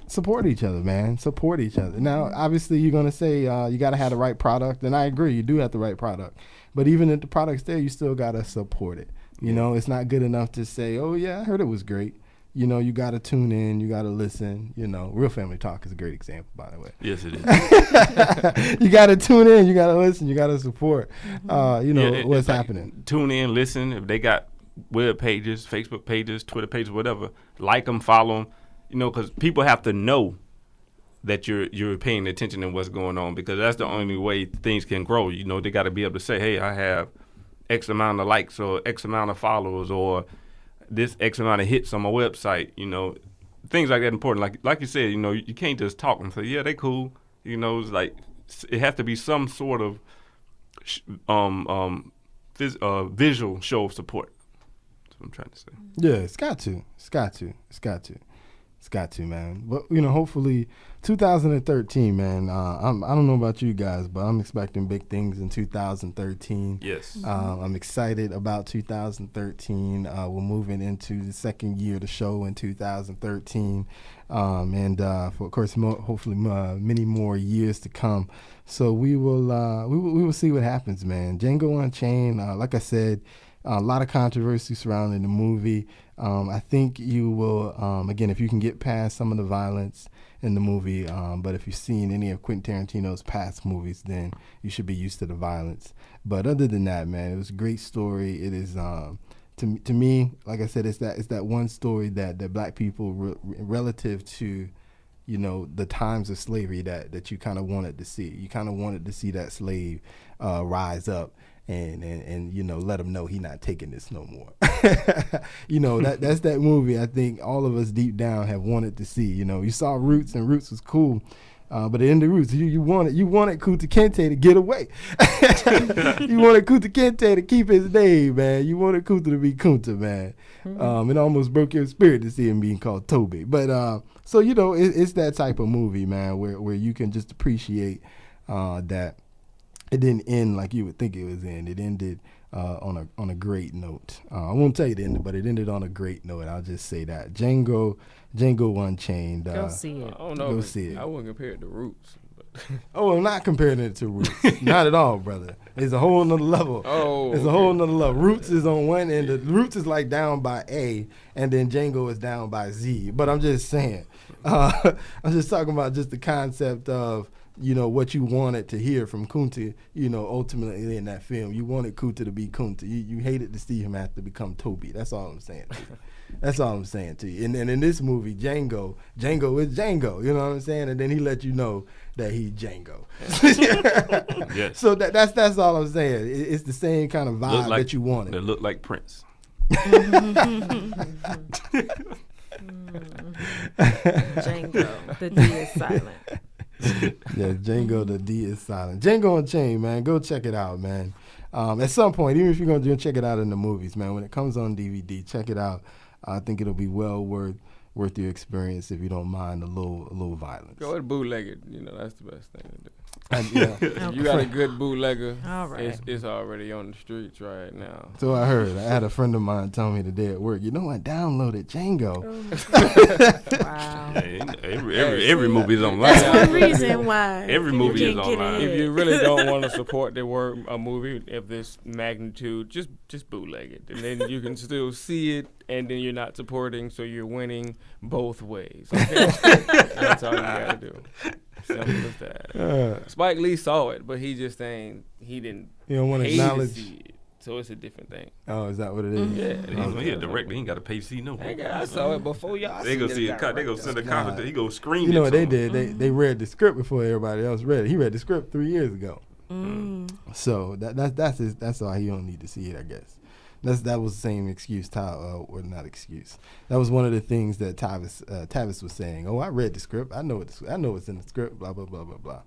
support each other, man. Support each other. Now, obviously, you're going to say you got to have the right product. And I agree, you do have the right product. But even if the product's there, you still got to support it. You know, it's not good enough to say, oh, yeah, I heard it was great. You know, you got to tune in, you got to listen. You know, Real Family Talk is a great example, by the way. Yes, it is. You got to tune in, you got to listen, you got to support, you know, what's happening. Tune in, listen. If they got web pages, Facebook pages, Twitter pages, whatever, like them, follow them. You know, because people have to know that you're paying attention to what's going on, because that's the only way things can grow. You know, they got to be able to say, hey, I have X amount of likes or X amount of followers or this X amount of hits on my website. You know, things like that important. Like you said, you know, you can't just talk and say, yeah, they cool. You know, it's like it has to be some sort of visual show of support. That's what I'm trying to say. Yeah, it's got to, man. But, you know, hopefully 2013, man, I don't know about you guys, but I'm expecting big things in 2013. Yes. I'm excited about 2013. We're moving into the second year of the show in 2013. And for, of course, hopefully many more years to come. So we will see what happens, man. Django Unchained, like I said, a lot of controversy surrounding the movie. I think you will, again, if you can get past some of the violence in the movie, but if you've seen any of Quentin Tarantino's past movies, then you should be used to the violence. But other than that, man, it was a great story. It is, to me, like I said, it's that one story that black people, relative to, you know, the times of slavery that you kind of wanted to see. You kind of wanted to see that slave rise up and you know, let him know he not taking this no more. You know, that's that movie I think all of us deep down have wanted to see. You know, you saw Roots, and Roots was cool. But in the Roots, you wanted Kunta Kinte to get away. You wanted Kunta Kinte to keep his name, man. You wanted Kunta to be Kunta, man. It almost broke your spirit to see him being called Toby. But so, you know, it's that type of movie, man, where you can just appreciate that it didn't end like you would think it was in. It ended on a great note. I won't tell you the end, but it ended on a great note. I'll just say that. Django Unchained. Go see it. I don't know. Go see it. I wouldn't compare it to Roots. Oh, I'm not comparing it to Roots. Not at all, brother. It's a whole nother level. Oh, it's a whole nother level. Roots is on one end. Roots is like down by A, and then Django is down by Z. But I'm just saying. I'm just talking about just the concept of, you know, what you wanted to hear from Kunta, you know, ultimately in that film. You wanted Kunta to be Kunta. You hated to see him have to become Toby. That's all I'm saying to you. That's all I'm saying to you. And in this movie, Django is Django. You know what I'm saying? And then he let you know that he's Django. Yes. So that's all I'm saying. It's the same kind of vibe that you wanted. They look like Prince. Django. The D is silent. Yeah, Django, the D is silent. Django Unchained, man. Go check it out, man. At some point, even if you're going to check it out in the movies, man, when it comes on DVD, check it out. I think it'll be well worth your experience if you don't mind a little violence. Go ahead, bootleg it. You know, that's the best thing to do. Yeah. If you got a good bootlegger, All right. it's already on the streets right now. So I heard. I had a friend of mine tell me today at work, you know, I downloaded Django. Wow. Hey, every movie is online. That's the reason why. Every you movie is can't get online. ahead. If you really don't want to support a movie of this magnitude, just bootleg it, and then you can still see it, and then you're not supporting, so you're winning both ways. Okay? That's all you gotta do. Simple as that. Spike Lee saw it, but he just saying he didn't. You don't want to pay to acknowledge. see it. So it's a different thing. Oh, is that what it is? Yeah. He a director. He ain't got to pay to see no. I saw it before y'all. They go see a cut. They go send a copy. He go screen. You know it what to they him. did? They read the script before everybody else read it. He read the script 3 years ago. So that's why he don't need to see it, I guess. That was the same excuse, or not excuse. That was one of the things that Tavis was saying. Oh, I read the script. I know what's in the script. Blah blah blah blah blah.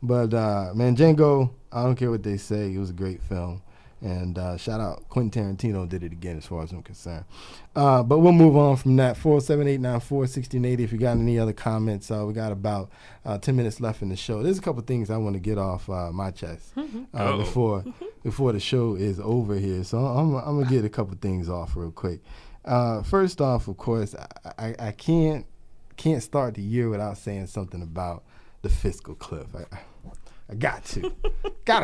But man, Django, I don't care what they say. It was a great film. And shout out, Quentin Tarantino did it again as far as I'm concerned. But we'll move on from that. 478-946-1680. If you got any other comments, we got about 10 minutes left in the show. There's a couple things I want to get off my chest before the show is over here. So I'm going to get a couple things off real quick. First off, of course, I can't start the year without saying something about the fiscal cliff. I got to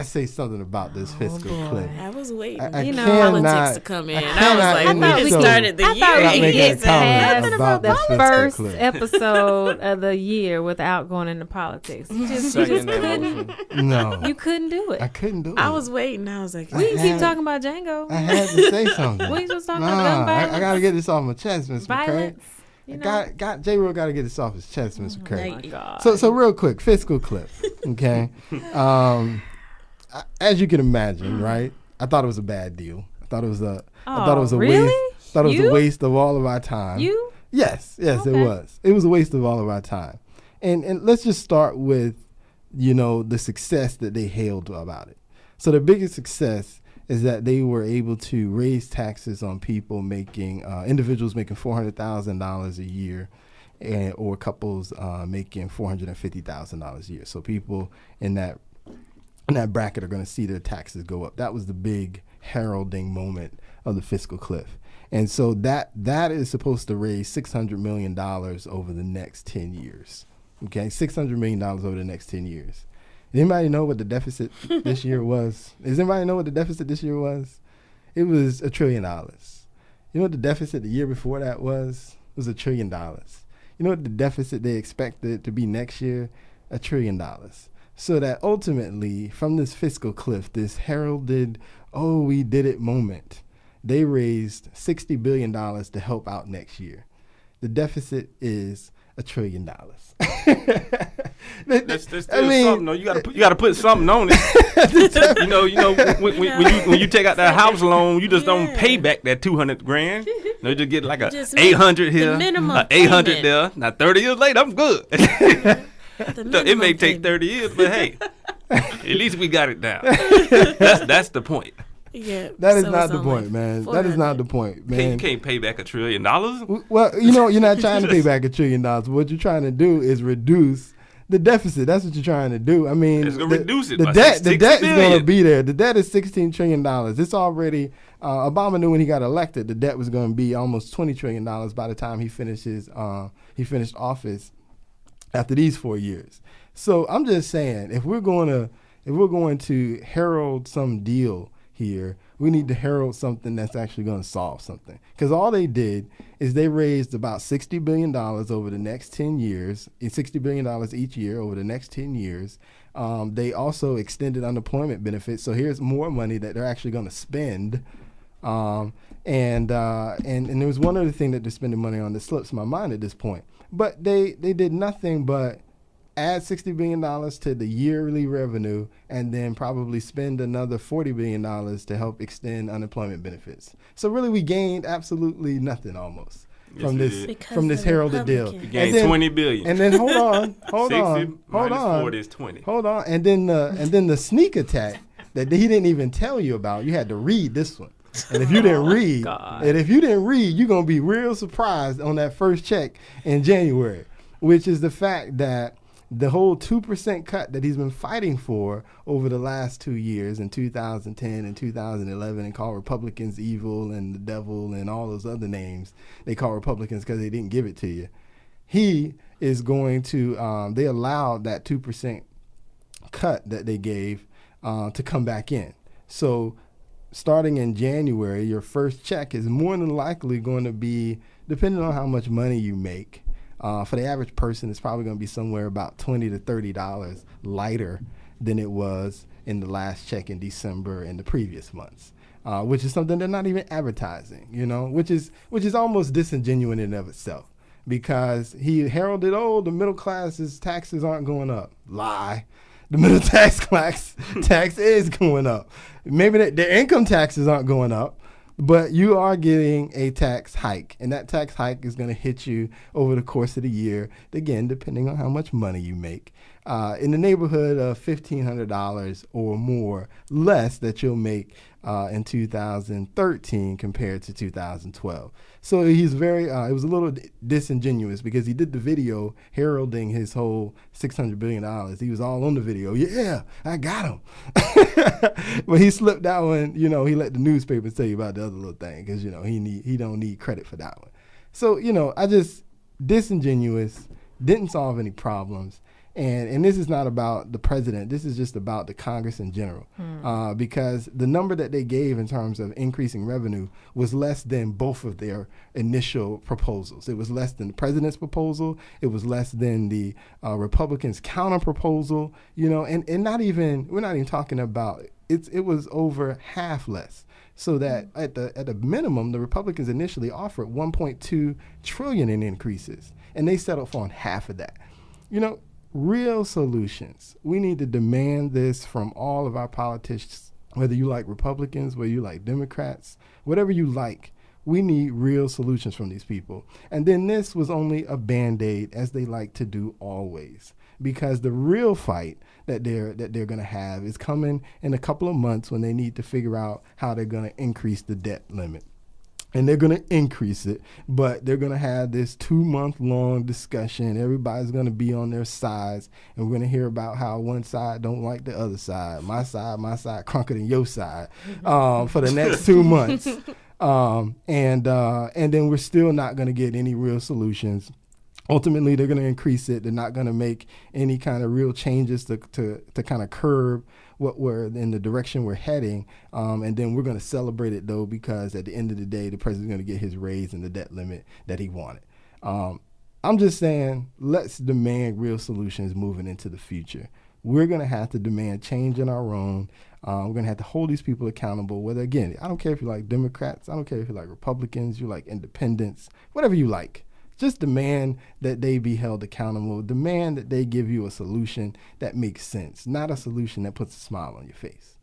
say something about this fiscal cliff. I was waiting. Politics to come in. I was like, we started the year. I thought we could pass about the this fiscal first cliff. episode of the year without going into politics. You just couldn't. No. You couldn't do it. I couldn't do it. I was waiting. I was like, We can keep talking about Django. I had to say something. We just talking about gun violence. I got to get this off my chest, Mr. McCray. Violence. You know? J-Real got to get this off his chest, Mr. Oh McCray. my God. So real quick, fiscal cliff, okay? As you can imagine, right? I thought it was a bad deal. I thought it was a really? waste. Thought it was a waste of all of our time. You? Yes, Okay. it was. It was a waste of all of our time. And let's just start with, the success that they hailed about it. So the biggest success is that they were able to raise taxes on people individuals making $400,000 a year, or couples making $450,000 a year. So people in that bracket are going to see their taxes go up. That was the big heralding moment of the fiscal cliff. And so that is supposed to raise $600 million over the next 10 years. Okay, $600 million over the next 10 years. Anybody know what the deficit this year was? Does anybody know what the deficit this year was? It was $1 trillion. You know what the deficit the year before that was? It was $1 trillion. You know what the deficit they expected to be next year? $1 trillion. So that ultimately, from this fiscal cliff, this heralded, oh, we did it moment, they raised $60 billion to help out next year. The deficit is $1 trillion. That's something though. You gotta put something on it. when you take out that house loan, you just don't pay back that $200,000. You just get like a $800 here, a $800 there. Now 30 years later, I'm good. It may take 30 years, but hey, at least we got it down. That's the point. Yeah, that is not the point, man. That is not the point, man. You can't pay back $1 trillion. Well, you're not trying to pay back $1 trillion. What you're trying to do is reduce the deficit. That's what you're trying to do. I mean, it's going to reduce it. The debt is going to be there. The debt is $16 trillion. It's already. Obama knew when he got elected, the debt was going to be almost $20 trillion by the time he finished office after these 4 years. So I'm just saying, if we're going to herald some deal here, we need to herald something that's actually going to solve something. Because all they did is they raised about $60 billion over the next 10 years, $60 billion each year over the next 10 years. They also extended unemployment benefits. So here's more money that they're actually going to spend. And there was one other thing that they're spending money on that slips my mind at this point. But they did nothing but add $60 billion to the yearly revenue and then probably spend another $40 billion to help extend unemployment benefits. So really we gained absolutely nothing almost from this heralded deal. You gained $20 billion. And then hold on. 40 is 20. Hold on. And then the sneak attack that he didn't even tell you about, you had to read this one. And if you didn't read, you're going to be real surprised on that first check in January, which is the fact that the whole 2% cut that he's been fighting for over the last 2 years in 2010 and 2011 and call Republicans evil and the devil and all those other names they call Republicans because they didn't give it to you. He is going to, they allowed that 2% cut that they gave to come back in. So starting in January, your first check is more than likely going to be, depending on how much money you make, For the average person, it's probably going to be somewhere about $20 to $30 lighter than it was in the last check in December and the previous months, which is something they're not even advertising, which is almost disingenuous in and of itself, because he heralded, the middle class's taxes aren't going up. Lie. The middle tax is going up. Maybe their income taxes aren't going up, but you are getting a tax hike, and that tax hike is going to hit you over the course of the year, again, depending on how much money you make, in the neighborhood of $1,500 or more less that you'll make in 2013 compared to 2012. So he's it was a little disingenuous, because he did the video heralding his whole $600 billion. He was all on the video. Yeah, I got him. But he slipped that one, he let the newspapers tell you about the other little thing, because, he don't need credit for that one. So, I just, disingenuous, didn't solve any problems. And this is not about the president. This is just about the Congress in general, because the number that they gave in terms of increasing revenue was less than both of their initial proposals. It was less than the president's proposal. It was less than the Republicans' counter proposal. And we're not even talking about it was over half less. So that at the minimum, the Republicans initially offered $1.2 trillion in increases, and they settled for half of that. Real solutions. We need to demand this from all of our politicians, whether you like Republicans, whether you like Democrats, whatever you like. We need real solutions from these people. And then this was only a Band-Aid, as they like to do always, because the real fight that they're going to have is coming in a couple of months, when they need to figure out how they're going to increase the debt limit. And they're going to increase it, but they're going to have this 2-month-long discussion. Everybody's going to be on their sides, and we're going to hear about how one side don't like the other side. My side, crunker than your side, for the next 2 months. And then we're still not going to get any real solutions. Ultimately, they're going to increase it. They're not going to make any kind of real changes to kind of curb what we're in the direction we're heading. And then we're going to celebrate it, though, because at the end of the day, the president's going to get his raise and the debt limit that he wanted. I'm just saying, let's demand real solutions moving into the future. We're going to have to demand change in our own. We're going to have to hold these people accountable, whether, again, I don't care if you like Democrats. I don't care if you like Republicans, you like independents, whatever you like. Just demand that they be held accountable. Demand that they give you a solution that makes sense, not a solution that puts a smile on your face.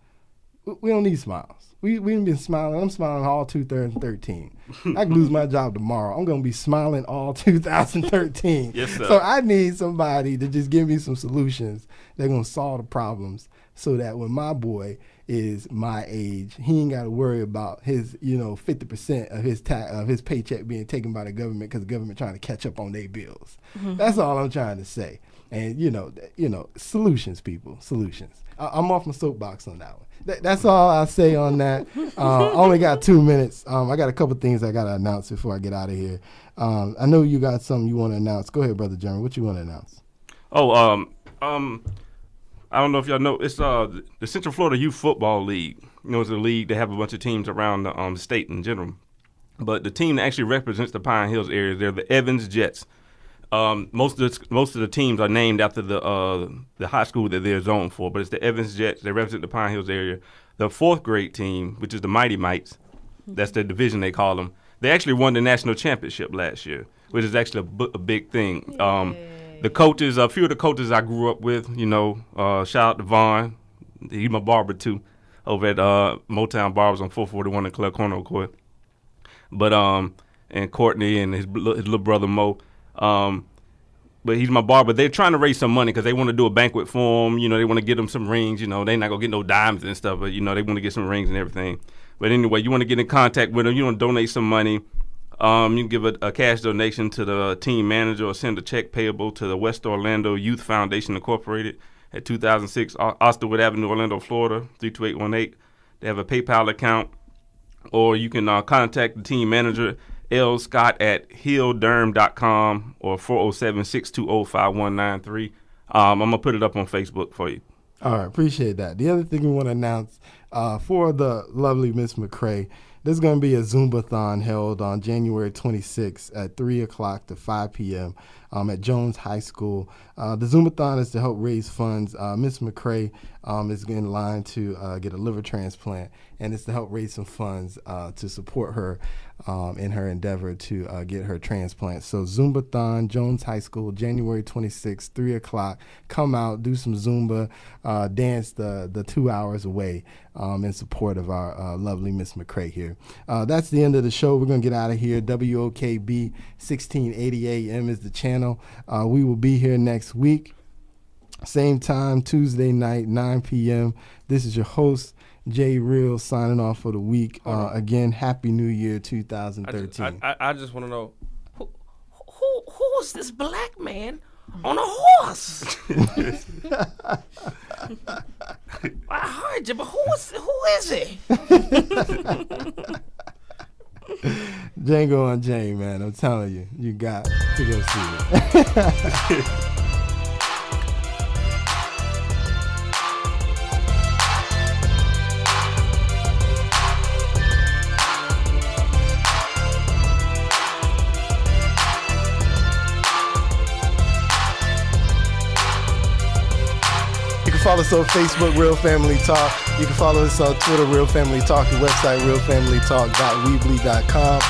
We don't need smiles. We've been smiling. I'm smiling all 2013. I could lose my job tomorrow. I'm going to be smiling all 2013. Yes, sir. So I need somebody to just give me some solutions that are going to solve the problems, so that when my boy is my age, he ain't got to worry about his, 50% of his paycheck being taken by the government, because the government trying to catch up on their bills. Mm-hmm. That's all I'm trying to say. And solutions, people, solutions. I'm off my soapbox on that one. That's all I'll say on that. I only got 2 minutes. I got a couple things I got to announce before I get out of here. I know you got something you want to announce. Go ahead, Brother Jeremy. What you want to announce? I don't know if y'all know, it's the Central Florida Youth Football League. It's a league that have a bunch of teams around the state in general. But the team that actually represents the Pine Hills area, they're the Evans Jets. Most of the teams are named after the high school that they're zoned for, but it's the Evans Jets. They represent the Pine Hills area. The fourth grade team, which is the Mighty Mites, that's the division they call them. They actually won the national championship last year, which is actually a big thing. The coaches, a few of the coaches I grew up with, shout out to Vaughn. He's my barber, too, over at Motown Barbers on 441 in Clark Corner Court. But, and Courtney and his little brother, Mo. But he's my barber. They're trying to raise some money because they want to do a banquet for him. They want to get him some rings. They're not going to get no diamonds and stuff, but, they want to get some rings and everything. But anyway, you want to get in contact with them. You want to donate some money. You can give a cash donation to the team manager, or send a check payable to the West Orlando Youth Foundation Incorporated at 2006 Osterwood Avenue, Orlando, Florida, 32818. They have a PayPal account, or you can contact the team manager, L. Scott at hillderm.com, or 407-620-5193. I'm going to put it up on Facebook for you. All right, appreciate that. The other thing we want to announce for the lovely Miss McCrae, There's going to be a Zumba-thon held on January 26th at 3 o'clock to 5 p.m. At Jones High School. The Zumba-thon is to help raise funds. Miss McCray is in line to get a liver transplant, and it's to help raise some funds to support her in her endeavor to get her transplant. So Zumba-thon, Jones High School, January 26th, 3 o'clock. Come out, do some Zumba, dance the 2 hours away in support of our lovely Miss McCray here. That's the end of the show. We're going to get out of here. WOKB 1680 AM is the channel. We will be here next week. Same time, Tuesday night, 9 p.m. This is your host, Jay Real, signing off for the week. Again, Happy New Year 2013. I just want to know, who's this black man on a horse? I heard you, but who is he? Django Unchained, man. I'm telling you, you got to go see it. Follow us on Facebook, Real Family Talk. You can follow us on Twitter, Real Family Talk. The website, realfamilytalk.weebly.com.